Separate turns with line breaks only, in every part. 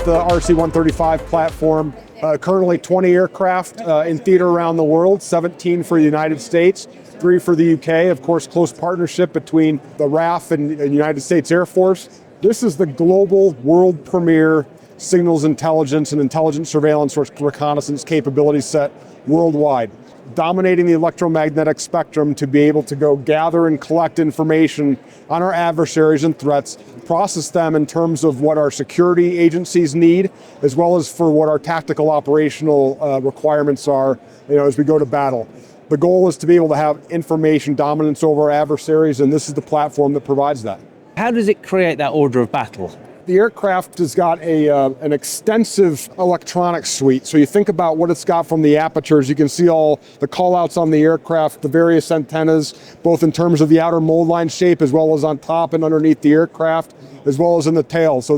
the RC-135 platform. Currently 20 aircraft in theater around the world, 17 for the United States, 3 for the UK. Of course, close partnership between the RAF and United States Air Force. This is the global world premiere signals intelligence and intelligence surveillance or reconnaissance capability set worldwide, dominating the electromagnetic spectrum to be able to go gather and collect information on our adversaries and threats, process them in terms of what our security agencies need, as well as for what our tactical operational requirements are, as we go to battle. The goal is to be able to have information dominance over our adversaries, and this is the platform that provides that.
How does it create that order of battle?
The aircraft has got an extensive electronic suite. So you think about what it's got from the apertures. You can see all the callouts on the aircraft, the various antennas, both in terms of the outer mold line shape, as well as on top and underneath the aircraft, as well as in the tail. So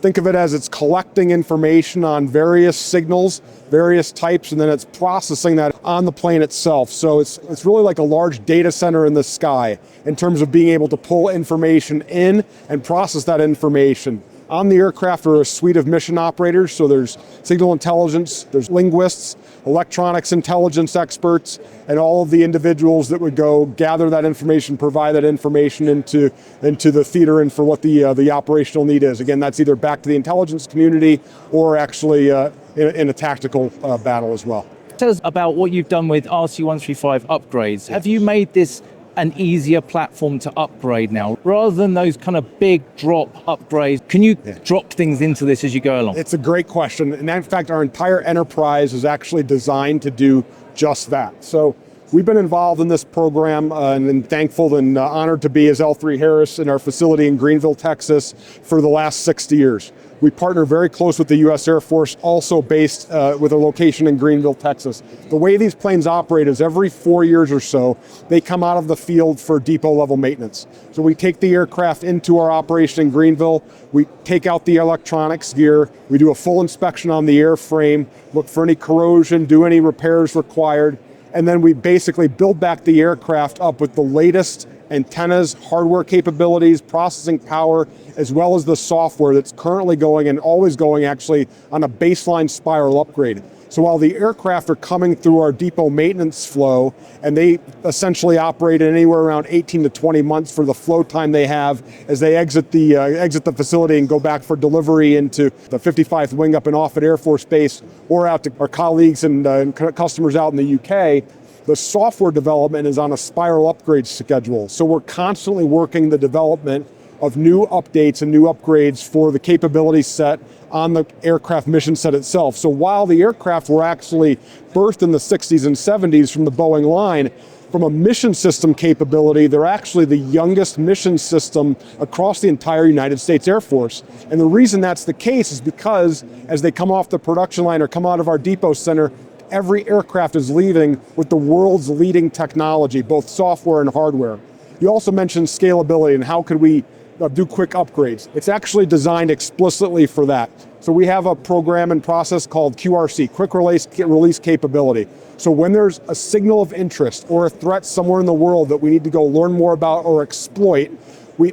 think of it as it's collecting information on various signals, various types, and then it's processing that on the plane itself. So it's really like a large data center in the sky in terms of being able to pull information in and process that information. On the aircraft are a suite of mission operators, so there's signal intelligence, there's linguists, electronics intelligence experts, and all of the individuals that would go gather that information, provide that information into the theater and for what the operational need is. Again, that's either back to the intelligence community or actually in a tactical battle as well.
Tell us about what you've done with RC-135 upgrades. Have you made this an easier platform to upgrade now? Rather than those kind of big drop upgrades, can you drop things into this as you go along?
It's a great question. And in fact, our entire enterprise is actually designed to do just that. So we've been involved in this program and thankful and honored to be as L3 Harris in our facility in Greenville, Texas for the last 60 years. We partner very close with the U.S. Air Force, also based with a location in Greenville, Texas. The way these planes operate is every 4 years or so, they come out of the field for depot level maintenance. So we take the aircraft into our operation in Greenville, we take out the electronics gear, we do a full inspection on the airframe, look for any corrosion, do any repairs required, and then we basically build back the aircraft up with the latest antennas, hardware capabilities, processing power, as well as the software that's currently going and always going actually on a baseline spiral upgrade. So while the aircraft are coming through our depot maintenance flow, and they essentially operate at anywhere around 18 to 20 months for the flow time they have as they exit the facility and go back for delivery into the 55th Wing up in Offutt Air Force Base or out to our colleagues and customers out in the UK, the software development is on a spiral upgrade schedule. So we're constantly working the development of new updates and new upgrades for the capability set on the aircraft mission set itself. So while the aircraft were actually birthed in the 60s and 70s from the Boeing line, from a mission system capability, they're actually the youngest mission system across the entire United States Air Force. And the reason that's the case is because as they come off the production line or come out of our depot center, every aircraft is leaving with the world's leading technology, both software and hardware. You also mentioned scalability and how could we do quick upgrades. It's actually designed explicitly for that. So we have a program and process called QRC, Quick Release Capability. So when there's a signal of interest or a threat somewhere in the world that we need to go learn more about or exploit,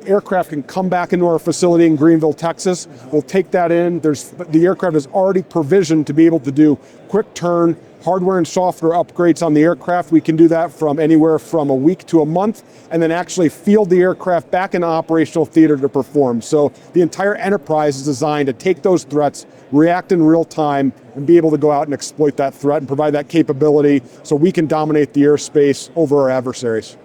aircraft can come back into our facility in Greenville, Texas. We'll take that in. The aircraft is already provisioned to be able to do quick turn, hardware and software upgrades on the aircraft. We can do that from anywhere from a week to a month, and then actually field the aircraft back in operational theater to perform. So the entire enterprise is designed to take those threats, react in real time, and be able to go out and exploit that threat and provide that capability so we can dominate the airspace over our adversaries.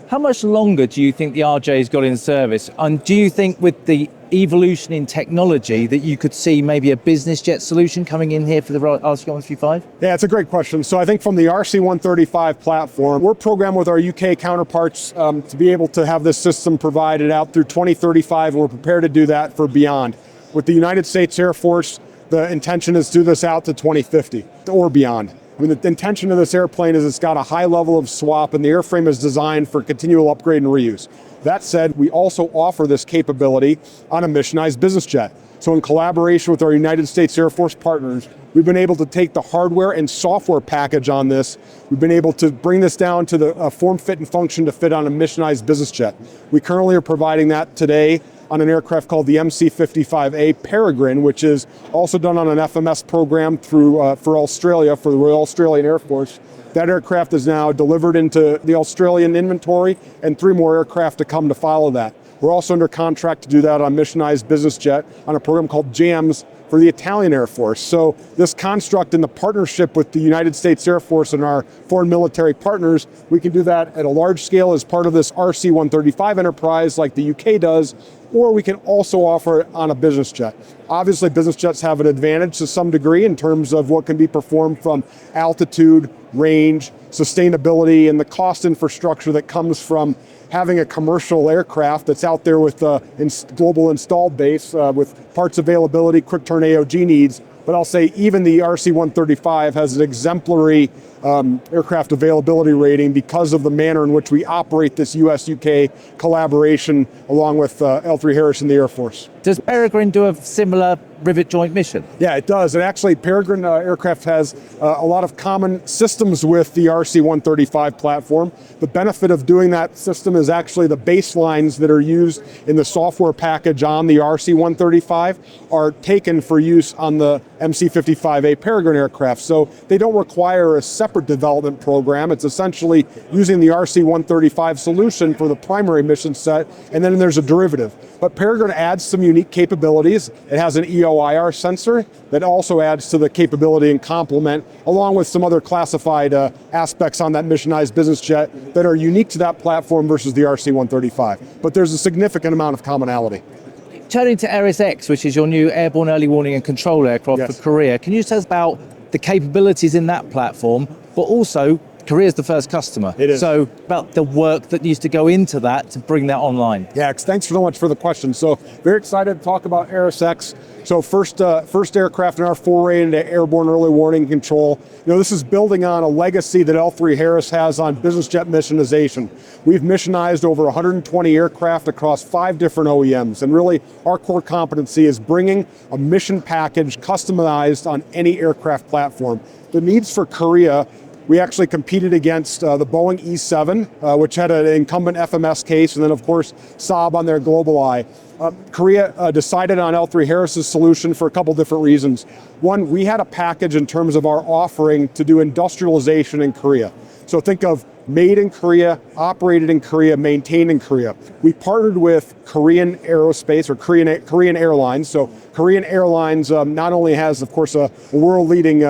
How much longer do you think the RJ's got in service? And do you think with the evolution in technology that you could see maybe a business jet solution coming in here for the RC-135?
Yeah, it's a great question. So I think from the RC-135 platform, we're programmed with our UK counterparts to be able to have this system provided out through 2035, and we're prepared to do that for beyond. With the United States Air Force, the intention is to do this out to 2050 or beyond. I mean, the intention of this airplane is it's got a high level of swap and the airframe is designed for continual upgrade and reuse. That said, we also offer this capability on a missionized business jet. So in collaboration with our United States Air Force partners, we've been able to take the hardware and software package on this. We've been able to bring this down to the form, fit, and function to fit on a missionized business jet. We currently are providing that today on an aircraft called the MC-55A Peregrine, which is also done on an FMS program through for Australia, for the Royal Australian Air Force. That aircraft is now delivered into the Australian inventory, and 3 more aircraft to come to follow that. We're also under contract to do that on missionized business jet on a program called JAMS for the Italian Air Force. So this construct in the partnership with the United States Air Force and our foreign military partners, we can do that at a large scale as part of this RC-135 enterprise like the UK does, or we can also offer it on a business jet. Obviously, business jets have an advantage to some degree in terms of what can be performed from altitude, range, sustainability, and the cost infrastructure that comes from having a commercial aircraft that's out there with a global installed base with parts availability, quick turn AOG needs. But I'll say even the RC-135 has an exemplary aircraft availability rating because of the manner in which we operate this US-UK collaboration along with L3 Harris and the Air Force.
Does Peregrine do a similar Rivet Joint mission?
Yeah, it does. And actually, Peregrine aircraft has a lot of common systems with the RC-135 platform. The benefit of doing that system is actually the baselines that are used in the software package on the RC-135 are taken for use on the MC-55A Peregrine aircraft. So they don't require a separate development program. It's essentially using the RC-135 solution for the primary mission set, and then there's a derivative. But Peregrine adds some unique capabilities. It has an EOIR sensor that also adds to the capability and complement, along with some other classified aspects on that missionized business jet that are unique to that platform versus the RC-135. But there's a significant amount of commonality.
Turning to Aeris X, which is your new airborne early warning and control aircraft for Korea, can you tell us about the capabilities in that platform, but also Korea is the first customer.
It is. So
about the work that needs to go into that to bring that online.
Yeah, thanks so much for the question. So very excited to talk about Aeris X. So first aircraft in our foray into airborne early warning control. You know, this is building on a legacy that L3 Harris has on business jet missionization. We've missionized over 120 aircraft across 5 different OEMs, and really our core competency is bringing a mission package customized on any aircraft platform. The needs for Korea, we actually competed against the Boeing E-7, which had an incumbent FMS case, and then of course Saab on their GlobalEye. Korea decided on L3 Harris's solution for a couple different reasons. One, we had a package in terms of our offering to do industrialization in Korea. So think of made in Korea, operated in Korea, maintained in Korea. We partnered with Korean Aerospace or Korean Airlines. So Korean Airlines not only has, of course, a world-leading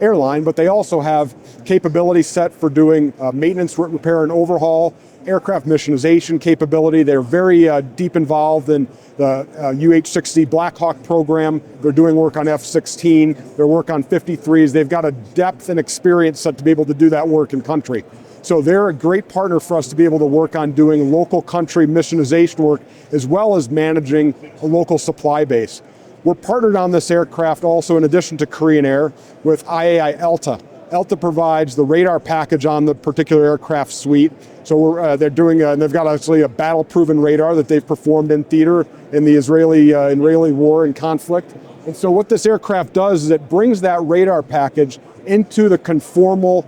airline, but they also have capability set for doing maintenance, repair, and overhaul, aircraft missionization capability. They're very deep involved in the UH-60 Black Hawk program. They're doing work on F-16, their work on 53s. They've got a depth and experience set to be able to do that work in country. So they're a great partner for us to be able to work on doing local country missionization work, as well as managing a local supply base. We're partnered on this aircraft also, in addition to Korean Air, with IAI ELTA. ELTA provides the radar package on the particular aircraft suite. So they're doing, they've got actually a battle-proven radar that they've performed in theater in the Israeli war and conflict. And so what this aircraft does is it brings that radar package into the conformal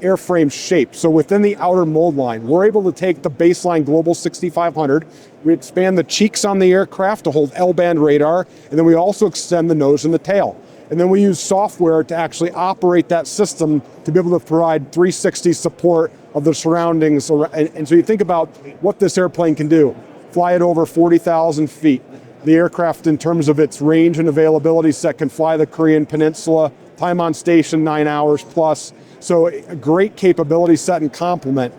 airframe shape. So within the outer mold line, we're able to take the baseline Global 6500, we expand the cheeks on the aircraft to hold L-band radar, and then we also extend the nose and the tail. And then we use software to actually operate that system to be able to provide 360 support of the surroundings. And so you think about what this airplane can do. Fly it over 40,000 feet. The aircraft, in terms of its range and availability set, can fly the Korean Peninsula, time on station 9 hours plus. So a great capability set and complement.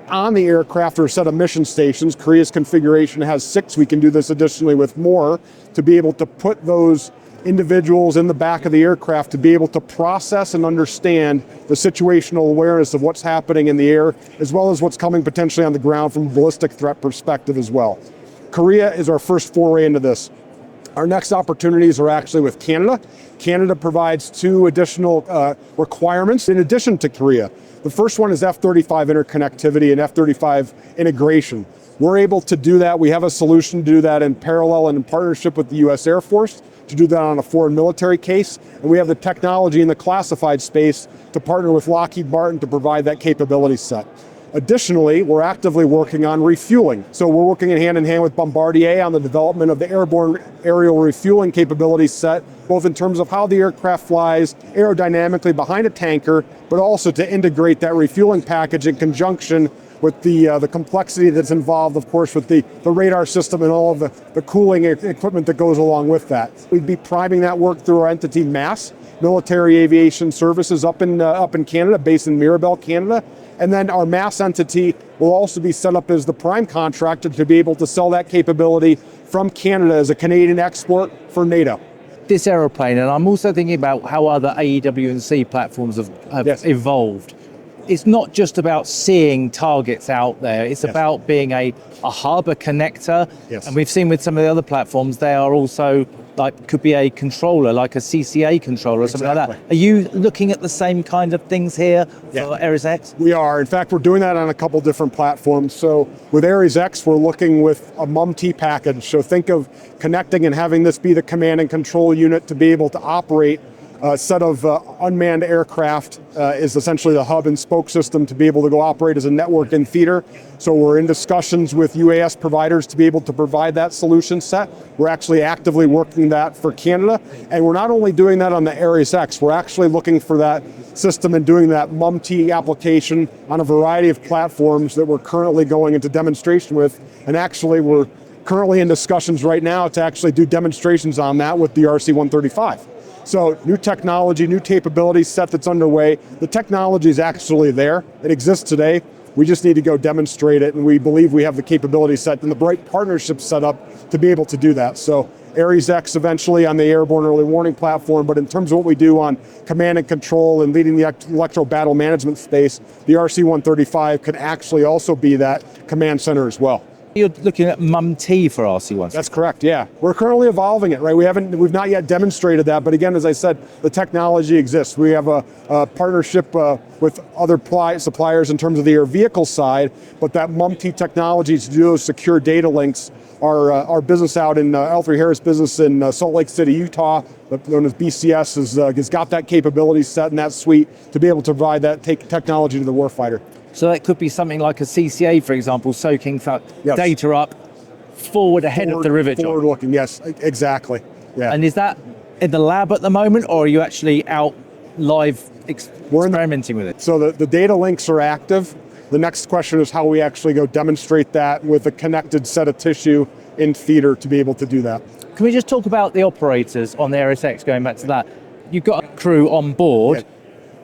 On the aircraft are a set of mission stations. Korea's configuration has 6. We can do this additionally with more to be able to put those individuals in the back of the aircraft to be able to process and understand the situational awareness of what's happening in the air, as well as what's coming potentially on the ground from a ballistic threat perspective as well. Korea is our first foray into this. Our next opportunities are actually with Canada. Canada provides 2 additional requirements in addition to Korea. The first one is F-35 interconnectivity and F-35 integration. We're able to do that. We have a solution to do that in parallel and in partnership with the US Air Force to do that on a foreign military case. And we have the technology in the classified space to partner with Lockheed Martin to provide that capability set. Additionally, we're actively working on refueling. So we're working hand in hand with Bombardier on the development of the Airborne aerial refueling capability set, both in terms of how the aircraft flies aerodynamically behind a tanker, but also to integrate that refueling package in conjunction with the complexity that's involved, of course, with the radar system and all of the cooling equipment that goes along with that. We'd be priming that work through our entity MASS, Military Aviation Services up in Canada, based in Mirabel, Canada. And then our MASS entity will also be set up as the prime contractor to be able to sell that capability from Canada as a Canadian export for NATO.
This aeroplane, and I'm also thinking about how other AEW&C platforms have
Yes.
evolved. It's not just about seeing targets out there, it's about being a hub, a connector.
Yes.
And we've seen with some of the other platforms, they are also could be a controller, like a CCA controller or something like that. Are you looking at the same kind of things here for Aeris X?
We are. In fact, we're doing that on a couple different platforms. So with Aeris X, we're looking with a MUM-T package. So think of connecting and having this be the command and control unit to be able to operate a set of unmanned aircraft is essentially the hub and spoke system to be able to go operate as a network in theater. So we're in discussions with UAS providers to be able to provide that solution set. We're actually actively working that for Canada. And we're not only doing that on the Aeris X, we're actually looking for that system and doing that MUM-T application on a variety of platforms that we're currently going into demonstration with. And actually we're currently in discussions right now to actually do demonstrations on that with the RC-135. So new technology, new capability set that's underway. The technology is actually there. It exists today. We just need to go demonstrate it, and we believe we have the capability set and the right partnership set up to be able to do that. So Aeris X eventually on the Airborne early warning platform, but in terms of what we do on command and control and leading the electro battle management space, the RC-135 can actually also be that command center as well.
You're looking at MUM-T for RC-135.
That's correct, yeah. We're currently evolving it, right? We've not yet demonstrated that, but again, as I said, the technology exists. We have a partnership with other suppliers in terms of the air vehicle side, but that MUM-T technology to do those secure data links, our business out in L3 Harris business in Salt Lake City, Utah, known as BCS, has got that capability set in that suite to be able to provide that technology to the warfighter.
So that could be something like a CCA, for example, soaking data up forward ahead of the rivet joint.
Forward looking, yes, exactly. Yeah.
And is that in the lab at the moment, or are you actually out live experimenting with it?
So the data links are active. The next question is how we actually go demonstrate that with a connected set of tissue in theater to be able to do that.
Can we just talk about the operators on the Aeris X, going back to that? You've got a crew on board.
Yeah.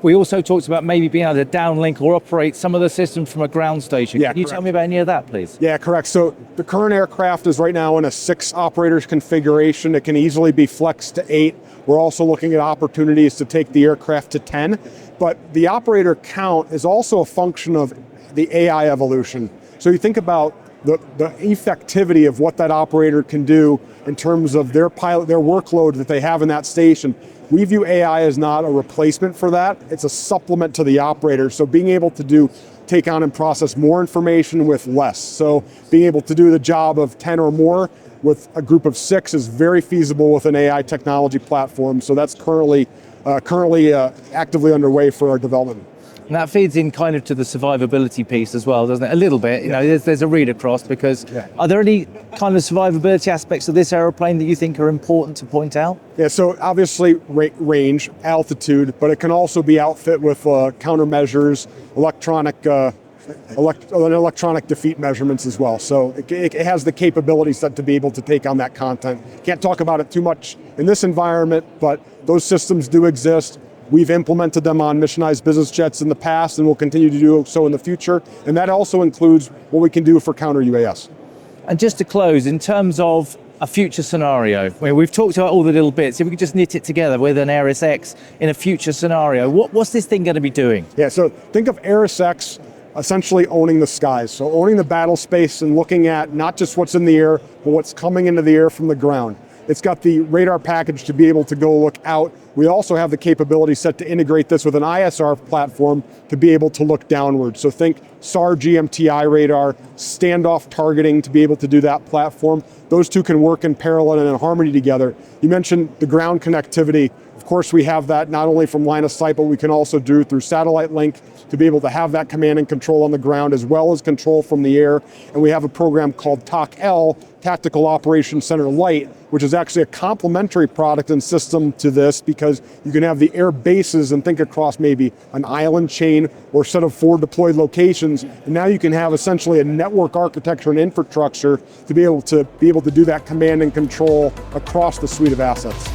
We also talked about maybe being able to downlink or operate some of the systems from a ground station.
Yeah,
Can you
correct.
tell me about any of that, please?
Yeah, correct. So the current aircraft is right now in a 6 operators configuration. It can easily be flexed to 8. We're also looking at opportunities to take the aircraft to 10. But the operator count is also a function of the AI evolution. So you think about the effectivity of what that operator can do in terms of their workload that they have in that station. We view AI as not a replacement for that. It's a supplement to the operator. So being able to take on and process more information with less. So being able to do the job of 10 or more with a group of 6 is very feasible with an AI technology platform. So that's currently actively underway for our development.
And that feeds in kind of to the survivability piece as well, doesn't it? A little bit, you know, there's a read across because are there any kind of survivability aspects of this aeroplane that you think are important to point out?
Yeah, so obviously range, altitude, but it can also be outfit with countermeasures, electronic defeat measurements as well. So it has the capability set to be able to take on that content. Can't talk about it too much in this environment, but those systems do exist. We've implemented them on missionized business jets in the past, and we'll continue to do so in the future. And that also includes what we can do for counter UAS.
And just to close, in terms of a future scenario, where we've talked about all the little bits, if we could just knit it together with an Aeris X in a future scenario, what's this thing going to be doing?
Yeah, so think of Aeris X essentially owning the skies. So owning the battle space and looking at not just what's in the air, but what's coming into the air from the ground. It's got the radar package to be able to go look out. We also have the capability set to integrate this with an ISR platform to be able to look downward. So think SAR GMTI radar, standoff targeting to be able to do that platform. Those two can work in parallel and in harmony together. You mentioned the ground connectivity. Of course, we have that not only from line of sight, but we can also do through satellite link to be able to have that command and control on the ground as well as control from the air. And we have a program called TOC-L, Tactical Operations Center Lite, which is actually a complementary product and system to this, because you can have the air bases and think across maybe an island chain or a set of 4 deployed locations. And now you can have essentially a network architecture and infrastructure to be able to do that command and control across the suite of assets.